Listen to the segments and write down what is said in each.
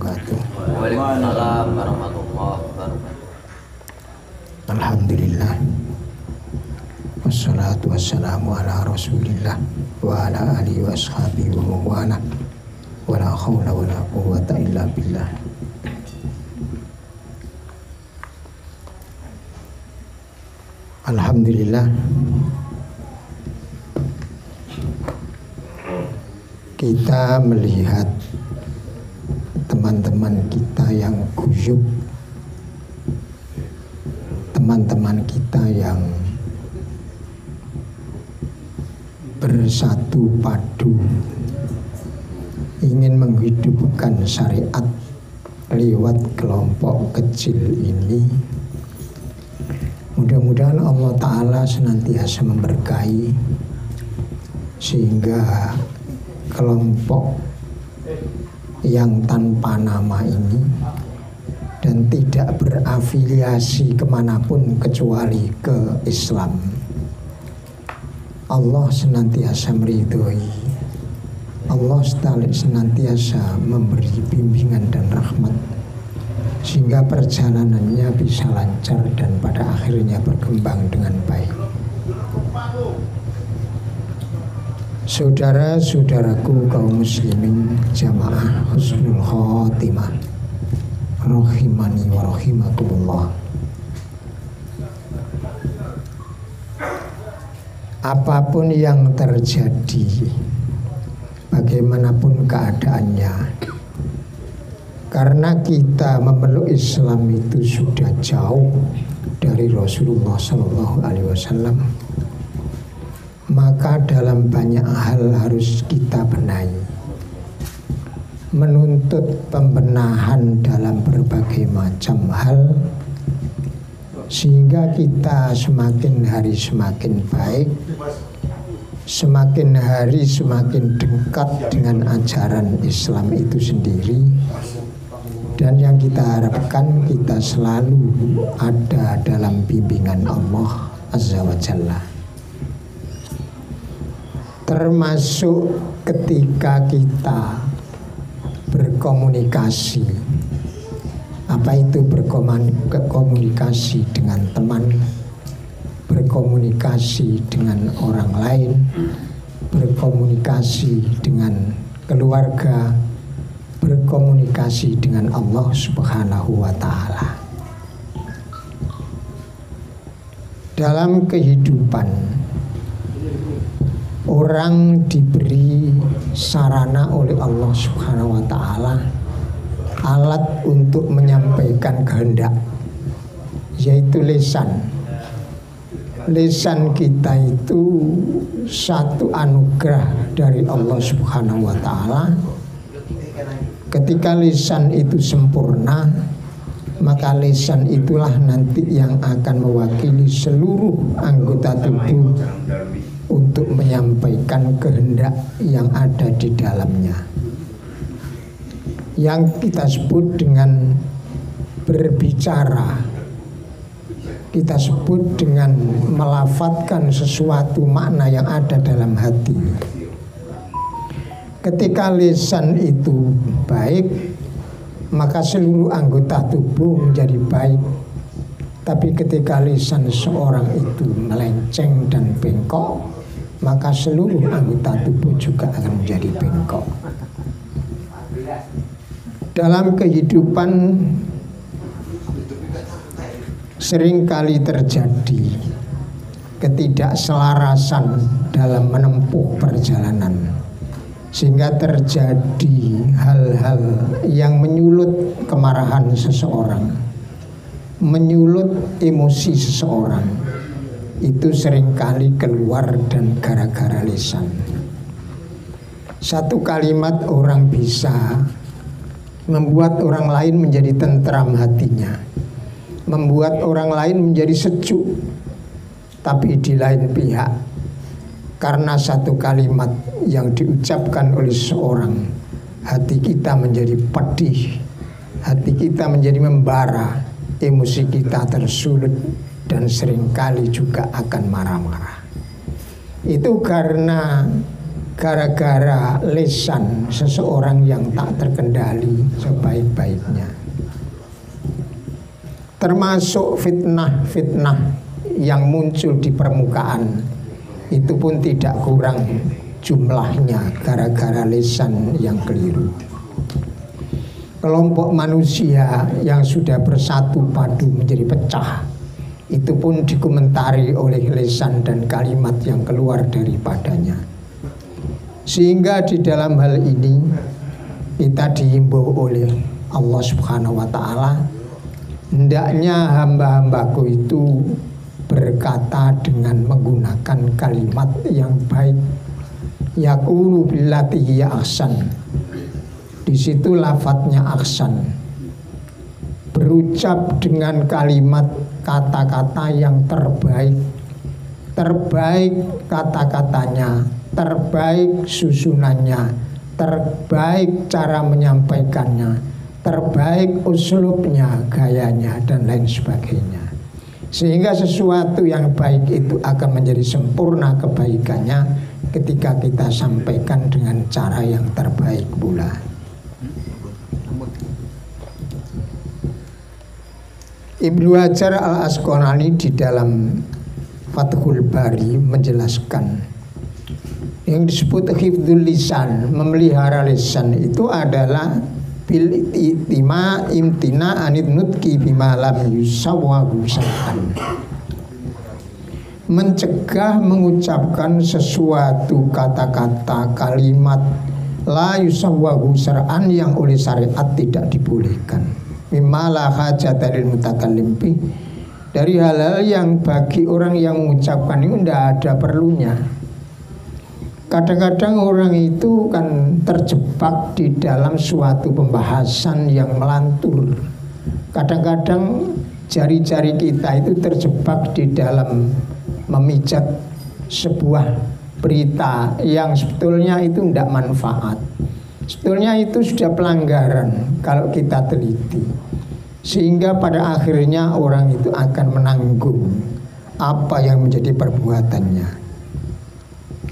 wabarakatuh. Waalaikumsalam warahmatullahi wabarakatuh. Alhamdulillah. Wassalatu wassalamu ala Rasulillah wa ala alihi wa ashabihi wa mawala. Wala hawla wala quwwata illa billah. Alhamdulillah. Kita melihat teman-teman kita yang guyup, teman-teman kita yang bersatu padu ingin menghidupkan syariat lewat kelompok kecil ini. Mudah-mudahan Allah Ta'ala senantiasa memberkahi sehingga kelompok yang tanpa nama ini dan tidak berafiliasi kemanapun kecuali ke Islam, Allah senantiasa meridhoi, Allah senantiasa memberi bimbingan dan rahmat sehingga perjalanannya bisa lancar dan pada akhirnya berkembang dengan baik. Saudara-saudaraku kaum muslimin jamaah husnul khotimah rahimani wa rahimakumullah. Apapun yang terjadi, bagaimanapun keadaannya, karena kita memeluk Islam itu sudah jauh dari Rasulullah SAW, maka dalam banyak hal harus kita benahi, menuntut pembenahan dalam berbagai macam hal, sehingga kita semakin hari semakin baik, semakin hari semakin dekat dengan ajaran Islam itu sendiri. Dan yang kita harapkan kita selalu ada dalam bimbingan Allah Azza wa Jalla. Termasuk ketika kita berkomunikasi. Apa itu berkomunikasi dengan teman, berkomunikasi dengan orang lain, berkomunikasi dengan keluarga, berkomunikasi dengan Allah Subhanahu wa Ta'ala. Dalam kehidupan, orang diberi sarana oleh Allah Subhanahu wa Ta'ala, alat untuk menyampaikan kehendak, yaitu lisan. Lisan kita itu satu anugerah dari Allah Subhanahu wa Ta'ala. Ketika lisan itu sempurna, maka lisan itulah nanti yang akan mewakili seluruh anggota tubuh untuk menyampaikan kehendak yang ada di dalamnya, yang kita sebut dengan berbicara. Kita sebut dengan melafadzkan sesuatu makna yang ada dalam hati. Ketika lisan itu baik, maka seluruh anggota tubuh menjadi baik. Tapi ketika lisan seorang itu melenceng dan bengkok, maka seluruh anggota tubuh juga akan menjadi bengkok. Dalam kehidupan seringkali terjadi ketidakselarasan dalam menempuh perjalanan, sehingga terjadi hal-hal yang menyulut kemarahan seseorang, menyulut emosi seseorang. Itu seringkali keluar dan gara-gara lisan. Satu kalimat orang bisa membuat orang lain menjadi tentram hatinya, membuat orang lain menjadi sejuk. Tapi di lain pihak, karena satu kalimat yang diucapkan oleh seorang, hati kita menjadi pedih, hati kita menjadi membara, emosi kita tersulut, dan seringkali juga akan marah-marah. Itu karena gara-gara lisan seseorang yang tak terkendali sebaik-baiknya. Termasuk fitnah-fitnah yang muncul di permukaan, itu pun tidak kurang jumlahnya gara-gara lisan yang keliru. Kelompok manusia yang sudah bersatu padu menjadi pecah, itu pun dikomentari oleh lisan dan kalimat yang keluar daripadanya. Sehingga di dalam hal ini kita dihimbau oleh Allah Subhanahu wa ta'ala, hendaknya hamba-hambaku itu berkata dengan menggunakan kalimat yang baik. Yaqulu billati hiya ahsan. Di situ lafadznya ahsan. Berucap dengan kalimat kata-kata yang terbaik. Terbaik kata-katanya, terbaik susunannya, terbaik cara menyampaikannya, terbaik uslubnya, gayanya, dan lain sebagainya. Sehingga sesuatu yang baik itu akan menjadi sempurna kebaikannya ketika kita sampaikan dengan cara yang terbaik pula. Ibnu Hajar al-Asqalani di dalam Fathul Bari menjelaskan yang disebut hifdzul lisan, memelihara lisan itu adalah bil imtina anid nutki bima lam yusawwahu syar'an, mencegah mengucapkan sesuatu kata-kata kalimat la yusawwahu syar'an yang oleh syariat tidak dibolehkan, mimma la hajata lil mutakallim bih, dari hal-hal yang bagi orang yang mengucapkan itu tidak ada perlunya. Kadang-kadang orang itu kan terjebak di dalam suatu pembahasan yang melantur. Kadang-kadang jari-jari kita itu terjebak di dalam memijat sebuah berita yang sebetulnya itu tidak manfaat. Sebetulnya itu sudah pelanggaran kalau kita teliti. Sehingga pada akhirnya orang itu akan menanggung apa yang menjadi perbuatannya.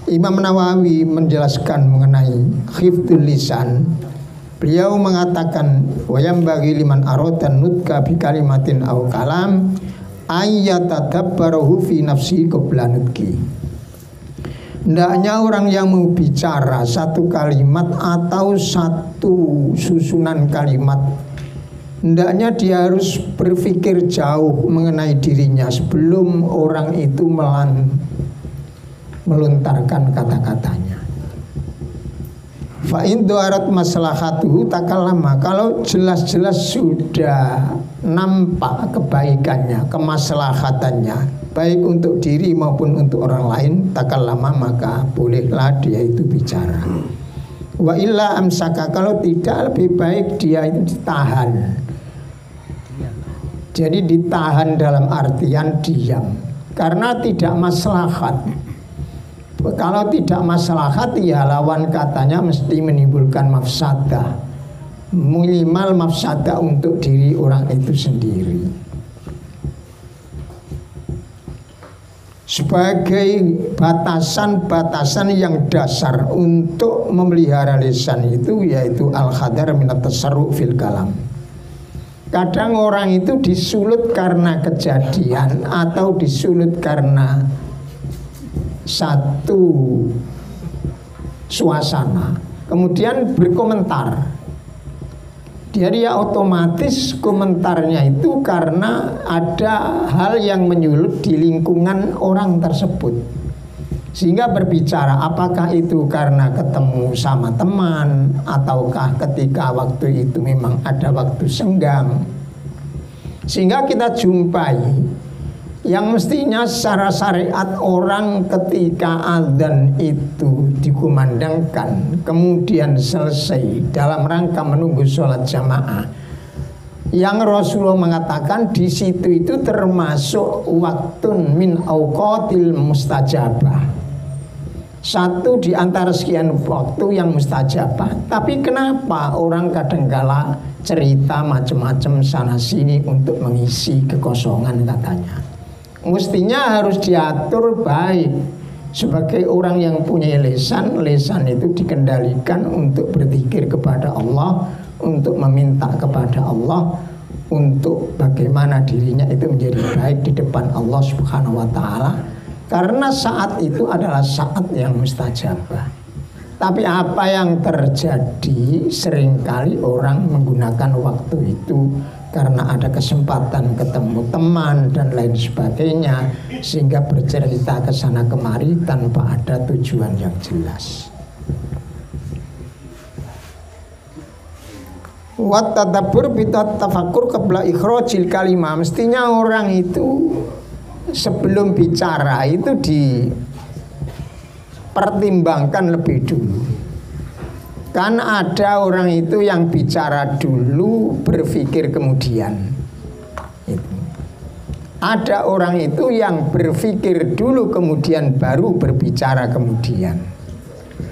Imam Nawawi menjelaskan mengenai hifdzul lisan. Beliau mengatakan wayam bagi liman arodan nutka bi kalimatin au kalam ayyatadabbaruhu fi nafsi qabla nutki. Hendaknya orang yang mau bicara satu kalimat atau satu susunan kalimat, hendaknya dia harus berpikir jauh mengenai dirinya sebelum orang itu melontarkan kata-katanya. Fa in darat maslahatuhu takallama, kalau jelas-jelas sudah nampak kebaikannya, kemaslahatannya baik untuk diri maupun untuk orang lain, takallama, maka bolehlah dia itu bicara. Wa illa amsaka, kalau tidak lebih baik dia itu ditahan. Jadi ditahan dalam artian diam karena tidak maslahat. Kalau tidak maslahat ya lawan katanya mesti menimbulkan mafsadah, minimal mafsadah untuk diri orang itu sendiri. Sebagai batasan-batasan yang dasar untuk memelihara lisan itu yaitu al-hadar minat tasarruf fil kalam. Kadang orang itu disulut karena kejadian atau disulut karena satu suasana, kemudian berkomentar. Jadi otomatis komentarnya itu karena ada hal yang menyulut di lingkungan orang tersebut, sehingga berbicara apakah itu karena ketemu sama teman ataukah ketika waktu itu memang ada waktu senggang, sehingga kita jumpai yang mestinya secara syariat orang ketika azan itu dikumandangkan kemudian selesai dalam rangka menunggu sholat jamaah, yang Rasulullah mengatakan di situ itu termasuk waktun min auqatil mustajabah, satu di antara sekian waktu yang mustajabah. Tapi kenapa orang kadangkala cerita macam-macam sana sini untuk mengisi kekosongan katanya? Mestinya harus diatur baik Sebagai orang yang punya lesan, lesan itu dikendalikan untuk berzikir kepada Allah, untuk meminta kepada Allah, untuk bagaimana dirinya itu menjadi baik di depan Allah Subhanahu wa taala. Karena saat itu adalah saat yang mustajabah. Tapi apa yang terjadi, seringkali orang menggunakan waktu itu karena ada kesempatan ketemu teman dan lain sebagainya, sehingga bercerita ke sana kemari tanpa ada tujuan yang jelas. Wat tadabbur bitat tafakkur qabla ikhrajil kalimah. Mestinya orang itu sebelum bicara itu dipertimbangkan lebih dulu. Kan ada orang itu yang bicara dulu, berpikir kemudian. Ada orang itu yang berpikir dulu kemudian baru berbicara kemudian.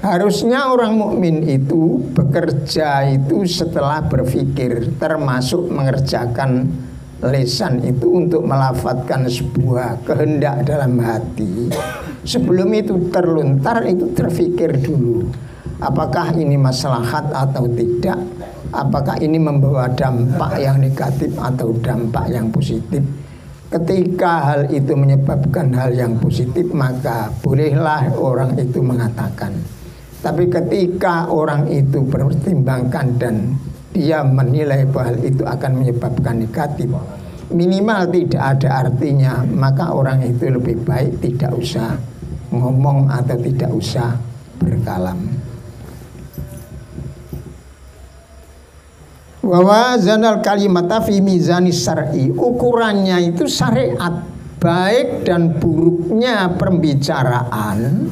Harusnya orang mukmin itu bekerja itu setelah berpikir, termasuk mengerjakan lisan itu untuk melafadzkan sebuah kehendak dalam hati. Sebelum itu terlontar, itu terpikir dulu. Apakah ini maslahat atau tidak? Apakah ini membawa dampak yang negatif atau dampak yang positif? Ketika hal itu menyebabkan hal yang positif, maka bolehlah orang itu mengatakan. Tapi ketika orang itu mempertimbangkan dan dia menilai bahwa hal itu akan menyebabkan negatif, minimal tidak ada artinya, maka orang itu lebih baik tidak usah ngomong atau tidak usah berkalam. Wa wazanal kalimata fi mizanis syar'i. Ukurannya itu syariat. Baik dan buruknya pembicaraan,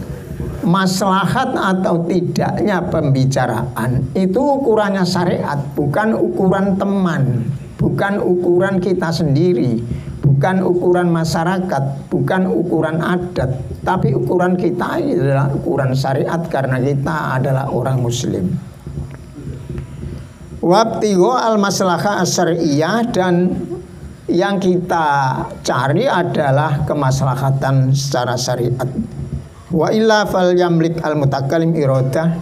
maslahat atau tidaknya pembicaraan, itu ukurannya syariat, bukan ukuran teman, bukan ukuran kita sendiri, bukan ukuran masyarakat, bukan ukuran adat, tapi ukuran kita adalah ukuran syariat karena kita adalah orang muslim. Wabtigo al-maslahah as-syar'iyyah, dan yang kita cari adalah kemaslahatan secara syariat. Wa illa fal yamlik al-mutakallim iradah.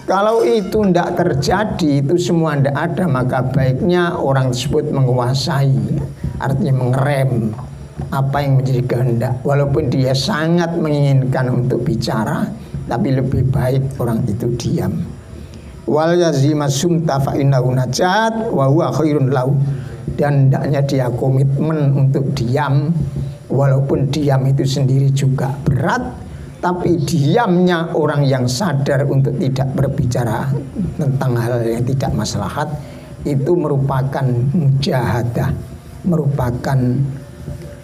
Kalau itu tidak terjadi, itu semua tidak ada, maka baiknya orang tersebut menguasai, artinya mengerem apa yang menjadi kehendak. Walaupun dia sangat menginginkan untuk bicara, tapi lebih baik orang itu diam. Wal yazima sumta fa innahu najat wa huwa khairun lahu. Dan hendaknya dia komitmen untuk diam, walaupun diam itu sendiri juga berat, tapi diamnya orang yang sadar untuk tidak berbicara tentang hal yang tidak maslahat itu merupakan mujahadah, merupakan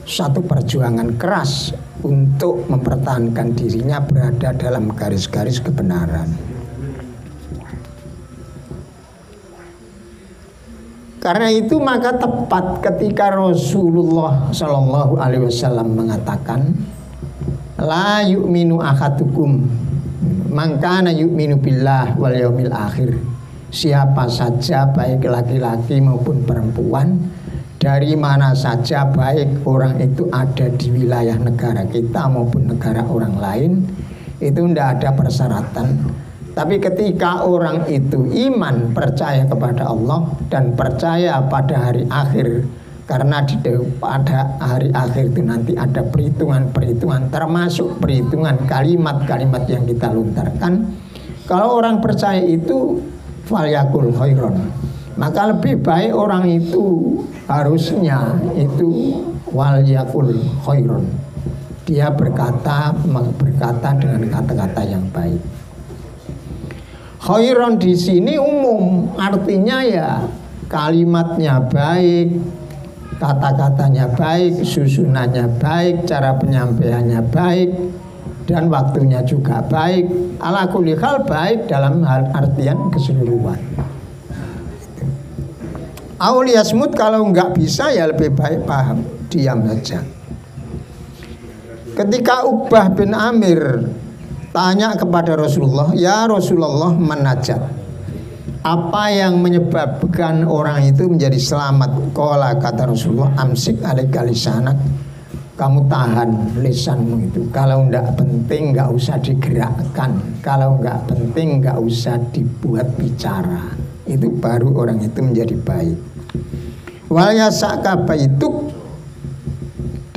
satu perjuangan keras untuk mempertahankan dirinya berada dalam garis-garis kebenaran. Karena itu maka tepat ketika Rasulullah Shallallahu Alaihi Wasallam mengatakan, la yu'minu ahadukum mangkana yu'minu billah wal yaumil akhir. Siapa saja baik laki-laki maupun perempuan, dari mana saja baik orang itu ada di wilayah negara kita maupun negara orang lain, itu tidak ada persyaratan. Tapi ketika orang itu iman, percaya kepada Allah dan percaya pada hari akhir, karena pada hari akhir itu nanti ada perhitungan-perhitungan, termasuk perhitungan kalimat-kalimat yang kita lontarkan. Kalau orang percaya itu falyakul khairon, maka lebih baik orang itu harusnya itu walyakul khairon, dia berkata dengan kata-kata yang baik. Khairon di sini umum, artinya ya kalimatnya baik, kata-katanya baik, susunannya baik, cara penyampaiannya baik, dan waktunya juga baik. Ala kulli hal baik dalam hal artian keseluruhan. Auliyasmut, kalau nggak bisa ya lebih baik paham, diam saja. Ketika Uqbah bin Amir tanya kepada Rasulullah, ya Rasulullah, manajat, apa yang menyebabkan orang itu menjadi selamat? Qala, kata Rasulullah, amsik alaika lisanak, kamu tahan lisanmu itu. Kalau enggak penting enggak usah digerakkan. Kalau enggak penting enggak usah dibuat bicara. Itu baru orang itu menjadi baik. Wal yasaka baituk,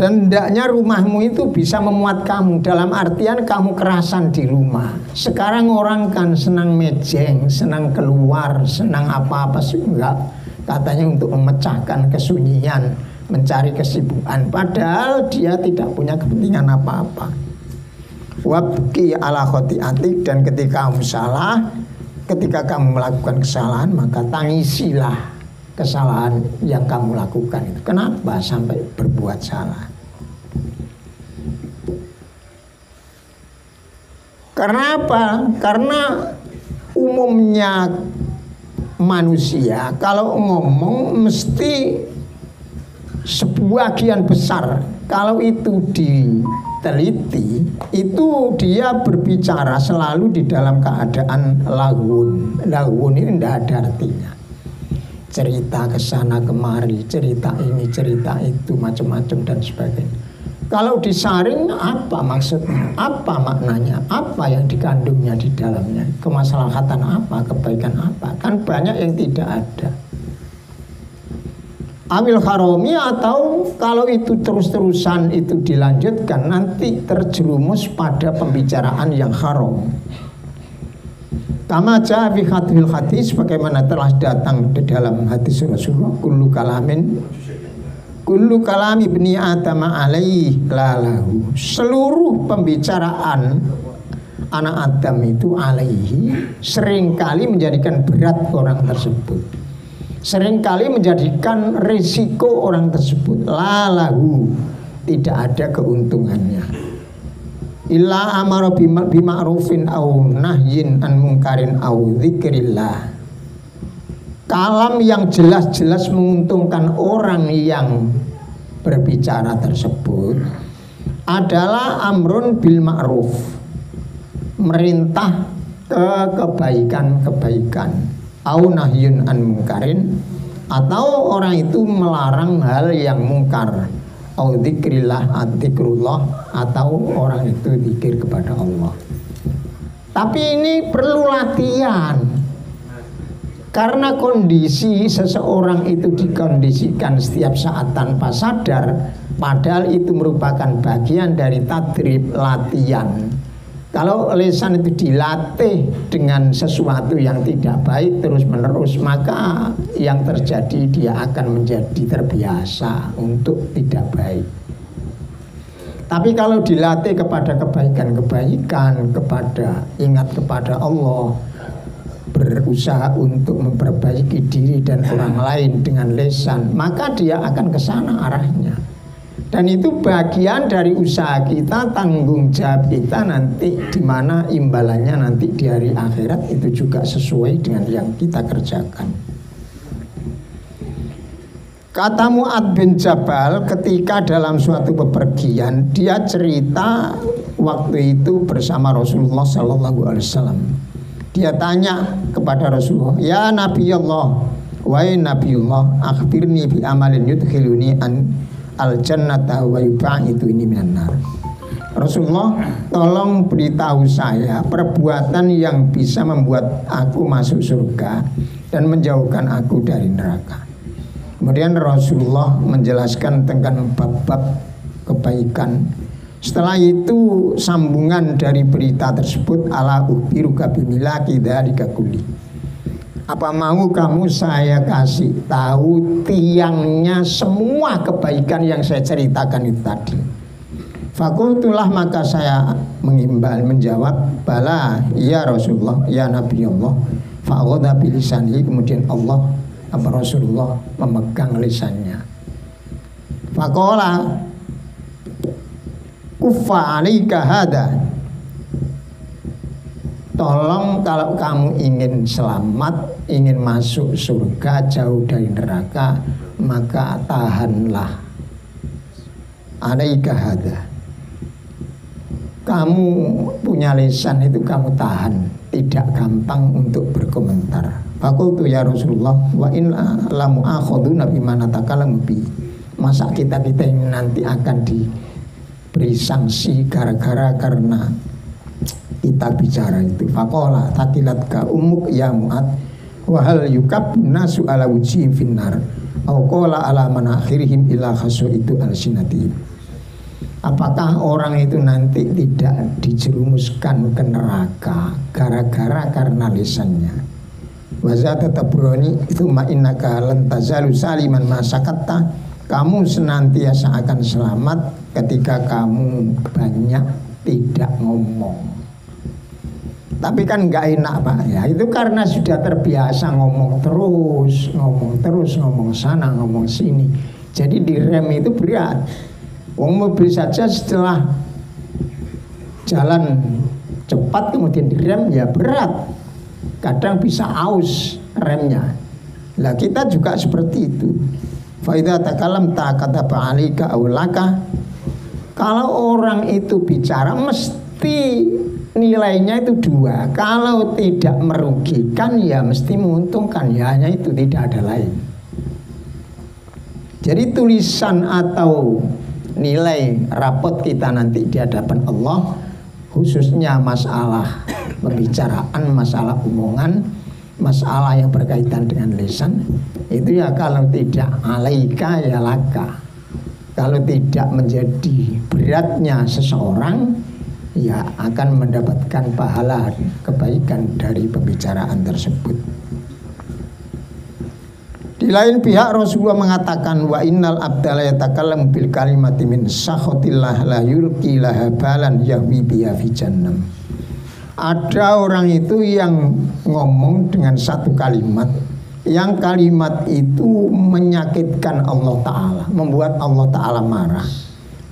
dan hendaknya rumahmu itu bisa memuat kamu. Dalam artian kamu kerasan di rumah. Sekarang orang kan senang mejeng, senang keluar, senang apa-apa sih enggak. Katanya untuk memecahkan kesunyian, mencari kesibukan, padahal dia tidak punya kepentingan apa-apa. Wabki ala khotiatik, dan ketika kamu salah, ketika kamu melakukan kesalahan, maka tangisilah kesalahan yang kamu lakukan itu. Kenapa sampai berbuat salah? Karena apa? Karena umumnya manusia kalau ngomong mesti sebagian besar, kalau itu diteliti, itu dia berbicara selalu di dalam keadaan lagun. Lagun ini tidak ada artinya. Cerita kesana kemari, cerita ini, cerita itu, macam-macam dan sebagainya. Kalau disaring, apa maksudnya? Apa maknanya? Apa yang dikandungnya di dalamnya? Kemaslahatan apa? Kebaikan apa? Kan banyak yang tidak ada. Amil haromi, atau kalau itu terus-terusan itu dilanjutkan, nanti terjerumus pada pembicaraan yang haram. Kama ja'a fi hadhil hadis, bagaimana telah datang di dalam hadis Rasulullah, kullu kalami ibni Adam alaihi lalahu, seluruh pembicaraan anak Adam itu alaihi, seringkali menjadikan berat orang tersebut, seringkali menjadikan risiko orang tersebut, lalahu, tidak ada keuntungannya. Illa amara bima'rufin au nahyin an mungkarin au dzikrillah. Kalam yang jelas-jelas menguntungkan orang yang berbicara tersebut adalah amrun bil ma'ruf, merintah ke kebaikan-kebaikan, au nahyun an mungkarin, atau orang itu melarang hal yang mungkar, au dzikrillah, dzikrullah, atau orang itu zikir kepada Allah. Tapi ini perlu latihan. Karena kondisi seseorang itu dikondisikan setiap saat tanpa sadar, padahal itu merupakan bagian dari tadrib, latihan. Kalau lisan itu dilatih dengan sesuatu yang tidak baik terus-menerus, maka yang terjadi dia akan menjadi terbiasa untuk tidak baik. Tapi kalau dilatih kepada kebaikan-kebaikan, kepada ingat kepada Allah, berusaha untuk memperbaiki diri dan orang lain dengan lisan, maka dia akan ke sana arahnya. Dan itu bagian dari usaha kita, tanggung jawab kita nanti, di mana imbalannya nanti di hari akhirat itu juga sesuai dengan yang kita kerjakan. Kata Mu'adz bin Jabal ketika dalam suatu bepergian, dia cerita waktu itu bersama Rasulullah SAW. Dia tanya kepada Rasulullah, ya Nabi Allah, wahai Nabi Allah, akhbirni bi amalin yudkhiluni an al-jannata wa yubaidu ini minan nar. Rasulullah, tolong beritahu saya perbuatan yang bisa membuat aku masuk surga dan menjauhkan aku dari neraka. Kemudian Rasulullah menjelaskan tentang bab-bab kebaikan. Setelah itu sambungan dari berita tersebut, ala ukhbiruka bimilaki dzalika kulli. Apa mau kamu saya kasih tahu tiangnya semua kebaikan yang saya ceritakan itu tadi? Fakultulah, maka saya menjawab, bala ya Rasulullah, ya Nabi Allah. Fa'aghadha bilisanihi, kemudian Rasulullah memegang lisannya. Faqala kuffa alaika hada, tolong kalau kamu ingin selamat, ingin masuk surga, jauh dari neraka, maka tahanlah. Alaika hada, kamu punya lisan itu kamu tahan, tidak gampang untuk berkomentar. Fakultu ya Rasulullah, wa inna lamu akhaduna bima natakalamu bi. Masa kita ini nanti akan beri sanksi karena kita bicara itu. Faqala takilat ka umuk ya Mu'ad wa hal yukab nasu ala wujihim finnar aw qala ala manakhirihim ila khasu itu al-sinatihim. Apakah orang itu nanti tidak dijerumuskan ke neraka gara-gara karena lisannya? Wazata tabroni itu ma'innaka lantazalu saliman masakatta, kamu senantiasa akan selamat ketika kamu banyak tidak ngomong. Tapi kan nggak enak Pak ya, itu karena sudah terbiasa ngomong terus, ngomong sana, ngomong sini. Jadi direm itu berat. Wong mobil saja setelah jalan cepat kemudian direm ya berat. Kadang bisa aus remnya. Lah kita juga seperti itu. Fa idza takalam ta kataba alika aulaka. Kalau orang itu bicara mesti nilainya itu dua. Kalau tidak merugikan ya mesti menguntungkan. Ya hanya itu, tidak ada lain. Jadi tulisan atau nilai rapot kita nanti di hadapan Allah, khususnya masalah pembicaraan, masalah omongan, masalah yang berkaitan dengan lisan, itu ya kalau tidak alaika ya laka. Kalau tidak menjadi beratnya seseorang, ya akan mendapatkan pahala kebaikan dari pembicaraan tersebut. Di lain pihak Rasulullah mengatakan wa innal abdala yatakallamu bil kalimati min sakhatillah la yulqi laha balan yahwi biha fi jahannam. Ada orang itu yang ngomong dengan satu kalimat, yang kalimat itu menyakitkan Allah Ta'ala, membuat Allah Ta'ala marah.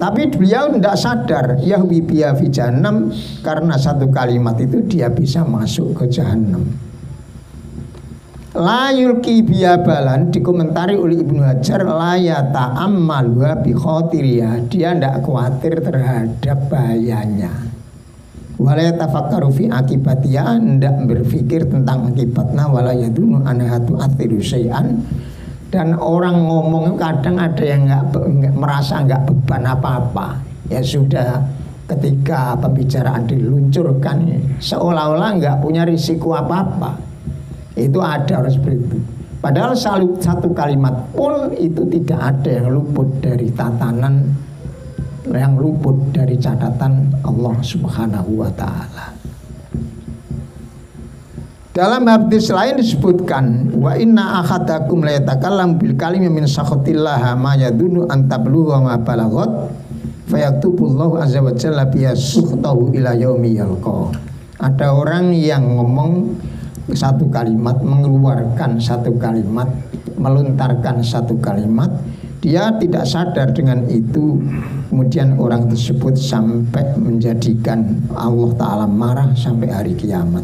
Tapi beliau tidak sadar yahwi biha fi jahannam, karena satu kalimat itu dia bisa masuk ke jahannam. La yulqi biyabalan dikomentari oleh Ibnu Hajar, la yata'ammaluha bi khotiriha, dia tidak khawatir terhadap bahayanya. Wala yatafakkaru fi akibatiha, tidak berpikir tentang akibatnya. Wala yadunu anahatu athiru syai'an, dan orang ngomong kadang ada yang nggak merasa nggak beban apa-apa. Ya sudah, ketika pembicaraan diluncurkan seolah-olah nggak punya risiko apa-apa. Itu ada orang seperti itu. Padahal satu kalimat pun itu tidak ada yang luput dari tatanan, yang luput dari catatan Allah Subhanahu wa Ta'ala. Dalam hadis lain disebutkan wa inna akhadakum la yatakallam bil kalimi min sakhatillah ma yadunu an tablugha ma balaghat fayaktubullahu azza wa jalla biha sukhtahu ila yaumi yalqa. Ada orang yang ngomong satu kalimat, mengeluarkan satu kalimat, melontarkan satu kalimat, dia tidak sadar dengan itu, kemudian orang tersebut sampai menjadikan Allah Ta'ala marah sampai hari kiamat.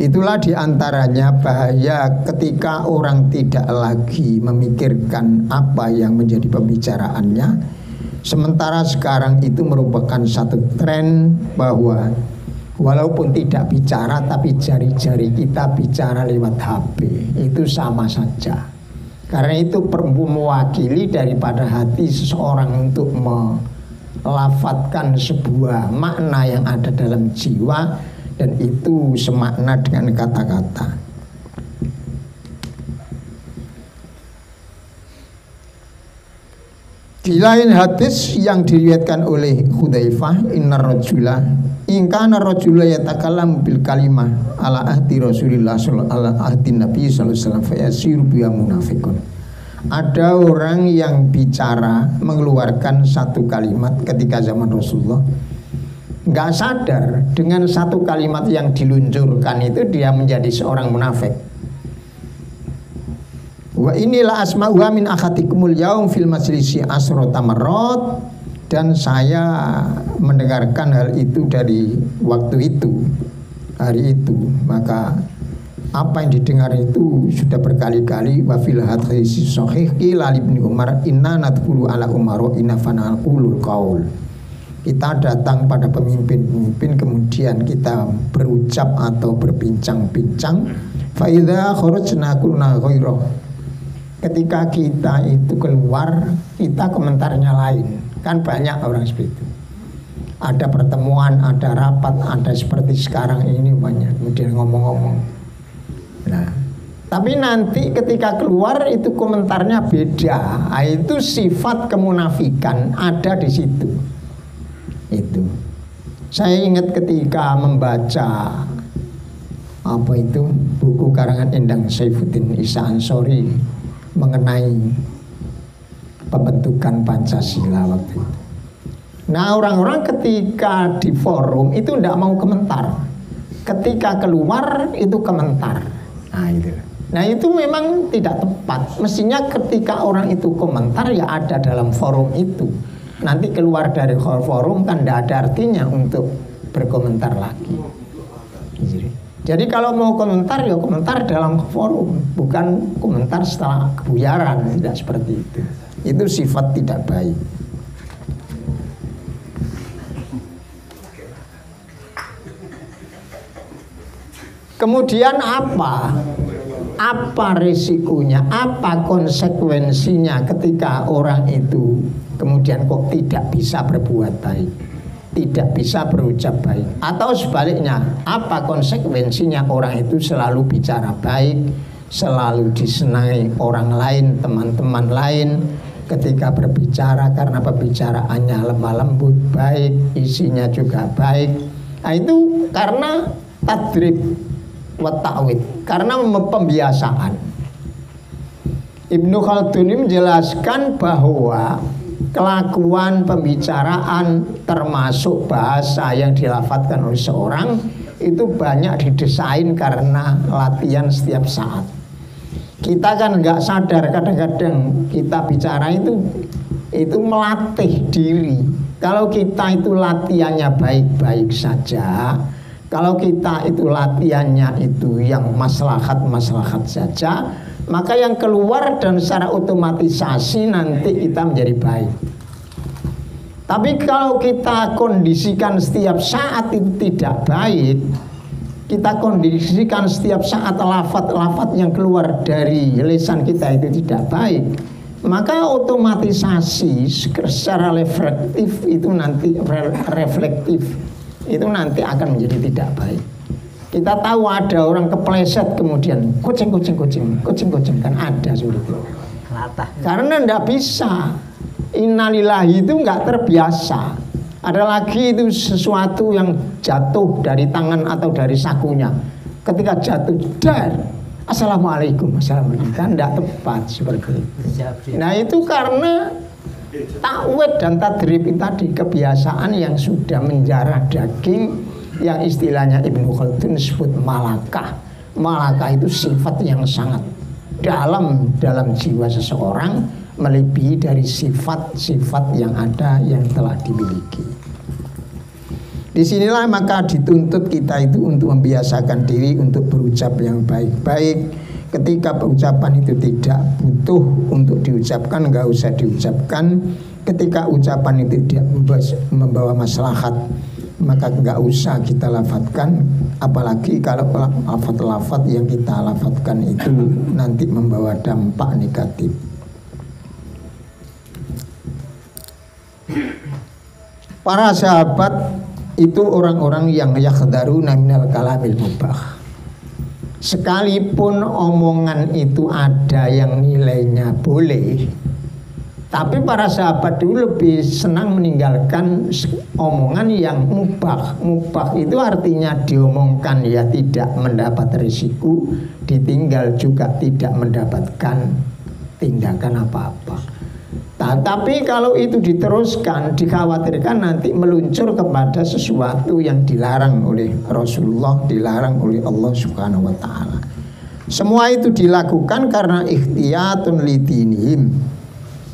Itulah diantaranya bahaya ketika orang tidak lagi memikirkan apa yang menjadi pembicaraannya. Sementara sekarang itu merupakan satu tren bahwa walaupun tidak bicara, tapi jari-jari kita bicara lewat HP, itu sama saja. Karena itu mewakili daripada hati seseorang untuk melafatkan sebuah makna yang ada dalam jiwa, dan itu semakna dengan kata-kata. Di lain hadis yang diriwayatkan oleh Hudzaifah, innar rajula in kana rajula yatakallamu bil kalimah ala ahdi Rasulillah sallallahu alaihi wasallam fa yasiru biha munafiqun. Ada orang yang bicara mengeluarkan satu kalimat ketika zaman Rasulullah, nggak sadar dengan satu kalimat yang diluncurkan itu dia menjadi seorang munafik. Wa inilah asma'uha min akhatikumul yaum fil majlisi asrota marrat, dan saya mendengarkan hal itu dari waktu itu, hari itu. Maka apa yang didengar itu sudah berkali-kali. Wa fil hadis sahih qila Ibnu Umar inna nadkhulu ala Umar wa inna fanaqulul qaul. Kita datang pada pemimpin-pemimpin, kemudian kita berucap atau berbincang-bincang. Fa idza kharajna kunna ghairah. Ketika kita itu keluar, kita komentarnya lain. Kan banyak orang seperti itu. Ada pertemuan, ada rapat, ada seperti sekarang ini banyak, kemudian ngomong-ngomong. Nah, tapi nanti ketika keluar itu komentarnya beda. Nah, itu sifat kemunafikan ada di situ. Itu. Saya ingat ketika membaca apa itu buku karangan Endang Saifuddin Isa Ansori mengenai pembentukan Pancasila waktu itu. Nah, orang-orang ketika di forum itu tidak mau komentar. Ketika keluar itu komentar. Nah itu memang tidak tepat. Mestinya ketika orang itu komentar ya ada dalam forum itu. Nanti keluar dari forum kan tidak ada artinya untuk berkomentar lagi. Jadi kalau mau komentar ya komentar dalam forum, bukan komentar setelah kebuyaran. Tidak seperti itu. Itu sifat tidak baik. Kemudian apa? Apa risikonya? Apa konsekuensinya ketika orang itu kemudian kok tidak bisa berbuat baik, tidak bisa berucap baik? Atau sebaliknya, apa konsekuensinya orang itu selalu bicara baik, selalu disenangi orang lain, teman-teman lain, ketika berbicara karena pembicaraannya lemah lembut, baik, isinya juga baik. Nah itu karena tadrib wa ta'wid, karena pembiasaan. Ibnu Khaldun menjelaskan bahwa kelakuan pembicaraan termasuk bahasa yang dilafadzkan oleh seorang itu banyak didesain karena latihan setiap saat. Kita kan nggak sadar kadang-kadang kita bicara itu melatih diri. Kalau kita itu latihannya baik-baik saja, kalau kita itu latihannya itu yang maslahat-maslahat saja, maka yang keluar dan secara otomatisasi nanti kita menjadi baik. Tapi kalau kita kondisikan setiap saat itu tidak baik, kita kondisikan setiap saat lafaz-lafaz yang keluar dari lisan kita itu tidak baik, maka otomatisasi secara reflektif itu nanti itu nanti akan menjadi tidak baik. Kita tahu ada orang kepleset kemudian kucing kan ada sulit. Karena tidak bisa. Innalillahi itu nggak terbiasa. Ada lagi itu sesuatu yang jatuh dari tangan atau dari sakunya. Ketika jatuh, dar, assalamualaikum, kan tidak tepat seperti itu. Nah itu karena ta'wid dan tadrib tadi, kebiasaan yang sudah menjarah daging, yang istilahnya Ibnu Khaldun disebut malakah. Malakah itu sifat yang sangat dalam jiwa seseorang, melebihi dari sifat-sifat yang ada yang telah dimiliki. Disinilah maka dituntut kita itu untuk membiasakan diri untuk berucap yang baik-baik. Ketika ucapan itu tidak butuh untuk diucapkan, nggak usah diucapkan. Ketika ucapan itu tidak membawa maslahat, maka nggak usah kita lafadzkan. Apalagi kalau lafadz-lafadz yang kita lafadzkan itu nanti membawa dampak negatif. Para sahabat itu orang-orang yang yakhdaruna minal kalamil mubah. Sekalipun omongan itu ada yang nilainya boleh, tapi para sahabat dulu lebih senang meninggalkan omongan yang mubah. Mubah itu artinya diomongkan ya tidak mendapat risiko, ditinggal juga tidak mendapatkan tindakan apa-apa. Tapi kalau itu diteruskan, dikhawatirkan nanti meluncur kepada sesuatu yang dilarang oleh Rasulullah, dilarang oleh Allah Subhanahu wa ta'ala. Semua itu dilakukan karena ikhtiyatun lidinihim,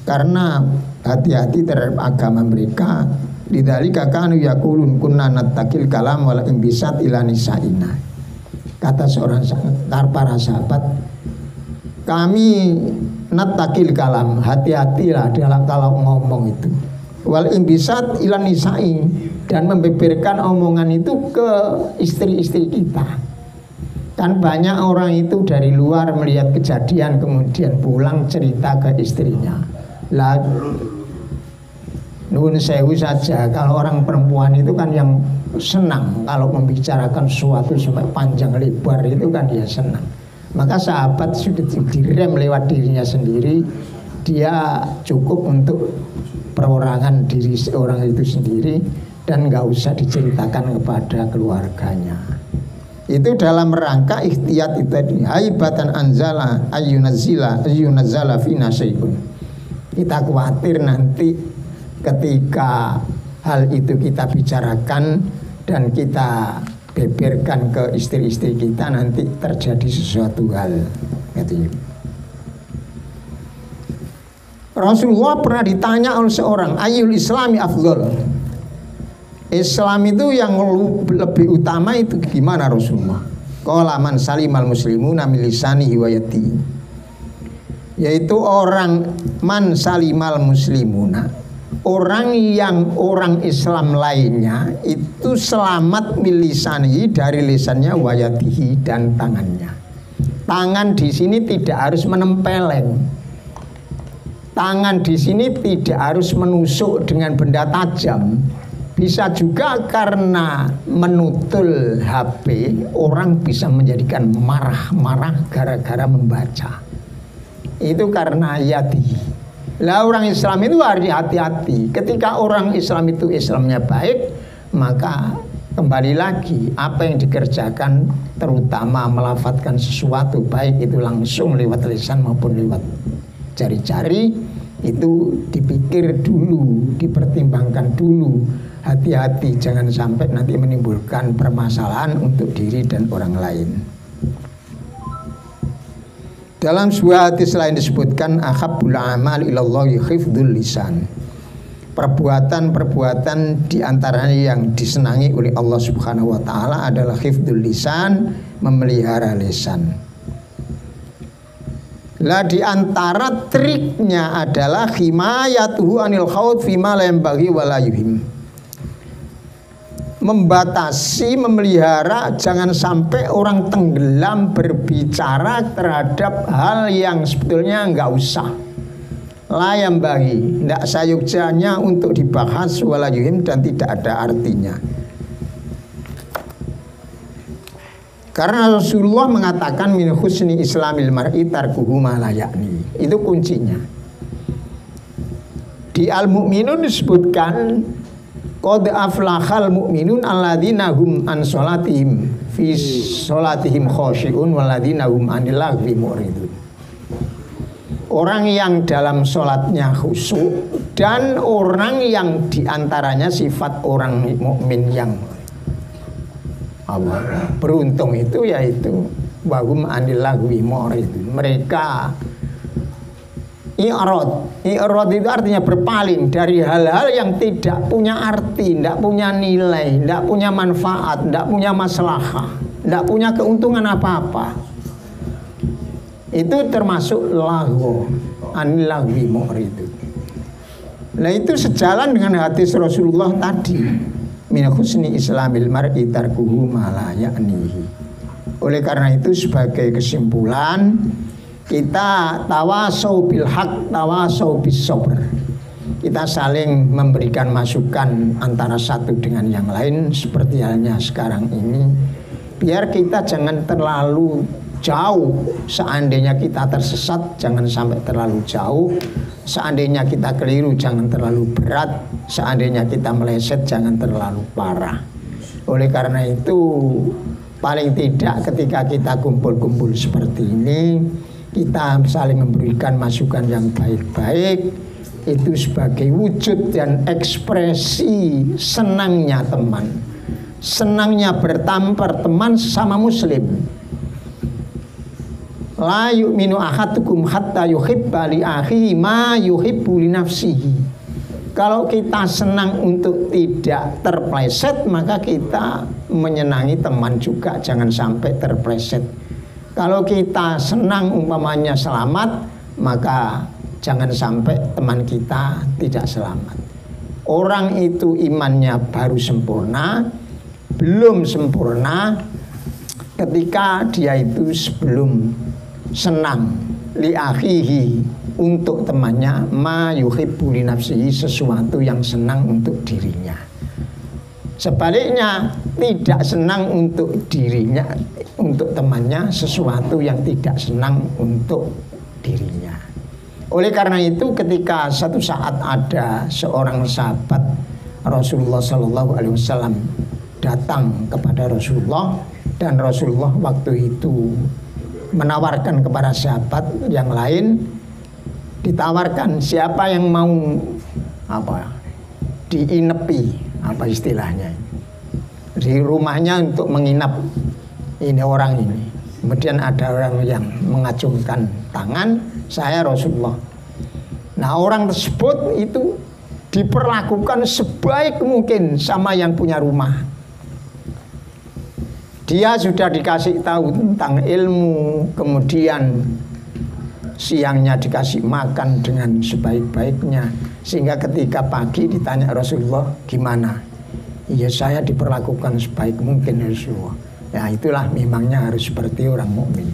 karena hati-hati terhadap agama mereka. Lidzalika kanu yaqulun kunna nattaqil kalam wal imbisat ila nisaina. Kata seorang para sahabat, kami nattaqil kalam, hati-hatilah dalam kalau ngomong itu. Wal imbisat ila nisai, dan membeberkan omongan itu ke istri-istri kita. Kan banyak orang itu dari luar melihat kejadian kemudian pulang cerita ke istrinya. Nuwun sewu saja, kalau orang perempuan itu kan yang senang kalau membicarakan sesuatu sampai panjang lebar itu kan dia senang. Maka sahabat sudah direm lewat dirinya sendiri, dia cukup untuk perorangan diri orang itu sendiri dan nggak usah diceritakan kepada keluarganya. Itu dalam rangka ikhtiyat itu tadi, haibatan anzala ayyunazzala fina syai'un. Kita khawatir nanti ketika hal itu kita bicarakan dan kita beberkan ke istri-istri kita, nanti terjadi sesuatu hal. Rasulullah pernah ditanya oleh seorang, ayyul islami afdhal, Islam itu yang lebih utama itu gimana Rasulullah? Qala man salimal muslimuna min lisanihi wa yadihi, yaitu orang man salimal muslimuna, orang Islam lainnya itu selamat milisani dari lisannya, wayatihi dan tangannya. Tangan di sini tidak harus menempeleng. Tangan di sini tidak harus menusuk dengan benda tajam. Bisa juga karena menutul HP orang bisa menjadikan marah-marah gara-gara membaca. Itu karena yatihi. Lah orang Islam itu harus hati-hati. Ketika orang Islam itu Islamnya baik, maka kembali lagi apa yang dikerjakan, terutama melafadzkan sesuatu baik itu langsung lewat lisan maupun lewat jari-jari, itu dipikir dulu, dipertimbangkan dulu. Hati-hati jangan sampai nanti menimbulkan permasalahan untuk diri dan orang lain. Dalam sebuah hadis lain disebutkan ahabbul amal ilallahi hifdzul lisan. Perbuatan-perbuatan diantaranya yang disenangi oleh Allah Subhanahu wa taala adalah hifdzul lisan, memelihara lisan. Lah diantara triknya adalah himayatuhu anil khawd fima la yanbaghi wa la yuhim. Membatasi, memelihara jangan sampai orang tenggelam berbicara terhadap hal yang sebetulnya nggak usah, layam bagi, tidak sayuksanya untuk dibahas walayuhim dan tidak ada artinya. Karena Rasulullah mengatakan min husni islamil mar'i tarkuhu ma la ya'ni. Itu kuncinya. Di Al-Mu'minun disebutkan qad aflahal mu'minun alladzina hum an sholatihim fi sholatihim khosyi'un walladzina hum anil lagwi mu'ridun. Orang yang dalam sholatnya khusyuk dan orang yang diantaranya sifat orang mukmin yang Allah beruntung itu yaitu wahum anil lagwi mu'ridun. Mereka I'rad itu artinya berpaling dari hal-hal yang tidak punya arti, tidak punya nilai, tidak punya manfaat, tidak punya maslahah, tidak punya keuntungan apa-apa. Itu termasuk lahu, anil lagwi mu'ridun. Nah itu sejalan dengan hadis Rasulullah tadi, min husni islamil mar'i tarkuhu ma la ya'nihi. Oleh karena itu sebagai kesimpulan, kita tawasau bil haq, tawasau bis sabr. Kita saling memberikan masukan antara satu dengan yang lain seperti halnya sekarang ini. Biar kita jangan terlalu jauh. Seandainya kita tersesat, jangan sampai terlalu jauh. Seandainya kita keliru, jangan terlalu berat. Seandainya kita meleset, jangan terlalu parah. Oleh karena itu, paling tidak ketika kita kumpul-kumpul seperti ini, kita saling memberikan masukan yang baik-baik. Itu sebagai wujud dan ekspresi senangnya teman, senangnya berteman sesama muslim. La yu'minu ahadukum hatta yuhibba li akhihi ma yuhibbu li nafsihi. Kalau kita senang untuk tidak terpleset, maka kita menyenangi teman juga, jangan sampai terpleset. Kalau kita senang umpamanya selamat, maka jangan sampai teman kita tidak selamat. Orang itu imannya baru sempurna, belum sempurna ketika dia itu sebelum senang li akhihi, untuk temannya, ma yuhibbu li nafsihi, sesuatu yang senang untuk dirinya. Sebaliknya, tidak senang untuk dirinya, untuk temannya, sesuatu yang tidak senang untuk dirinya. Oleh karena itu, ketika satu saat ada seorang sahabat Rasulullah Sallallahu Alaihi Wasallam datang kepada Rasulullah, dan Rasulullah waktu itu menawarkan kepada sahabat yang lain, ditawarkan siapa yang mau diinepi, apa istilahnya, di rumahnya untuk menginap ini orang ini. Kemudian ada orang yang mengacungkan tangan, saya Rasulullah. Nah, orang tersebut itu diperlakukan sebaik mungkin sama yang punya rumah. Dia sudah dikasih tahu tentang ilmu, kemudian siangnya dikasih makan dengan sebaik-baiknya, sehingga ketika pagi ditanya Rasulullah, gimana? Ya, saya diperlakukan sebaik mungkin Rasulullah. Ya, itulah memangnya harus seperti orang mukmin.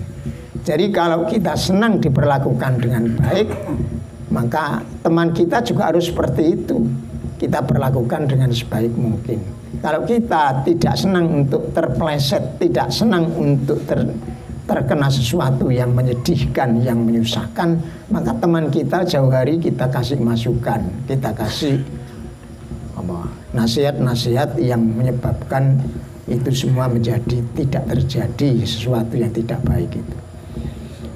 Jadi kalau kita senang diperlakukan dengan baik, maka teman kita juga harus seperti itu. Kita perlakukan dengan sebaik mungkin. Kalau kita tidak senang untuk terpleset, tidak senang untuk terkena sesuatu yang menyedihkan, yang menyusahkan, maka teman kita jauh hari kita kasih masukan, kita kasih nasihat-nasihat yang menyebabkan itu semua menjadi tidak terjadi sesuatu yang tidak baik itu.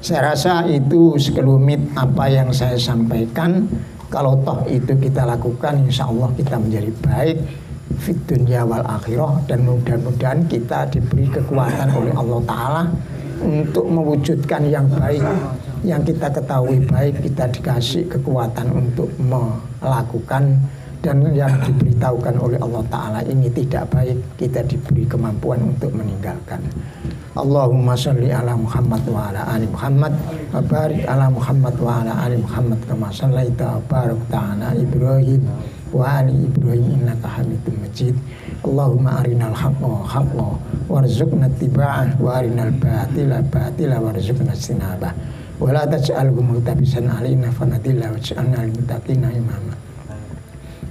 Saya rasa itu sekelumit apa yang saya sampaikan. Kalau toh itu kita lakukan, insya Allah kita menjadi baik fid dunya wal akhirah, dan mudah-mudahan kita diberi kekuatan oleh Allah Ta'ala untuk mewujudkan yang baik. Yang kita ketahui baik, kita dikasih kekuatan untuk melakukan, dan yang diberitahukan oleh Allah Ta'ala ini tidak baik, kita diberi kemampuan untuk meninggalkan. Allahumma sholli ala Muhammad wa ala ali Muhammad wa barik ala Muhammad wa ala ali Muhammad kama shallaita wa barakta ala Ibrahim wa ali Ibrahim innaka Hamidum Majid. Allahumma arinal haqqa haqqan warzuqna ittiba'ah wa arinal batila batila warzuqna ijtinabah wa la taj'alhu multabisan alaina fanadilla waj'alna lil muttaqina imama.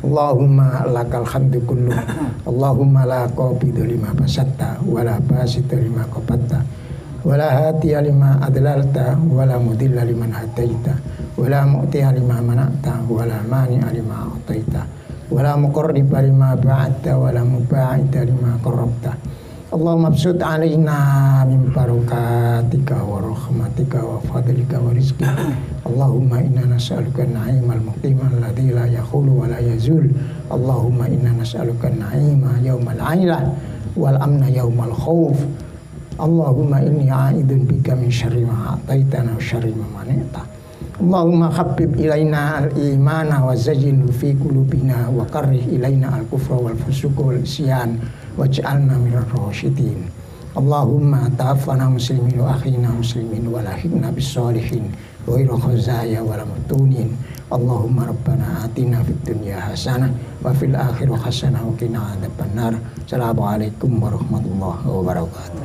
Allahumma lakal hamdu kullu. Allahumma la qabida lima basatta wa la basita lima qabatta wa la hatiya lima adlalta wa la mudilla liman hadaita wa la mu'tiya lima mana'ta wa la mani'a lima a'taita wa la muqarriba lima ba'adta wa la muba'ida lima qarrabta. Allahumma absut alaina min barakatika wa rahmatika wa fadlika wa rizqika. Allahumma inna nas'aluka an-na'imal muqiman alladhi la yakhulu wa la yazul. Allahumma inna nas'aluka an-na'ima yawmal 'ailah wal amna yawmal khawf. Allahumma inni a'idun bika min syarri ma a'taitana wa syarri ma mana'ta. Allahumma habbib ilaina al-imana wa zayyinhu fi qulubina wa karrih ilaina al-kufra wal fusuqa wal isyan waj'alna minar rasyidin. Allahumma tawaffana muslimin wa akhina muslimin wa lahikna bis sholihin ghairu khazaya wa la maftunin. Allahumma rabbana atina fid dunya hasanah wa fil akhirati hasanah wa qina adzabannar. Assalamualaikum warahmatullahi wabarakatuh.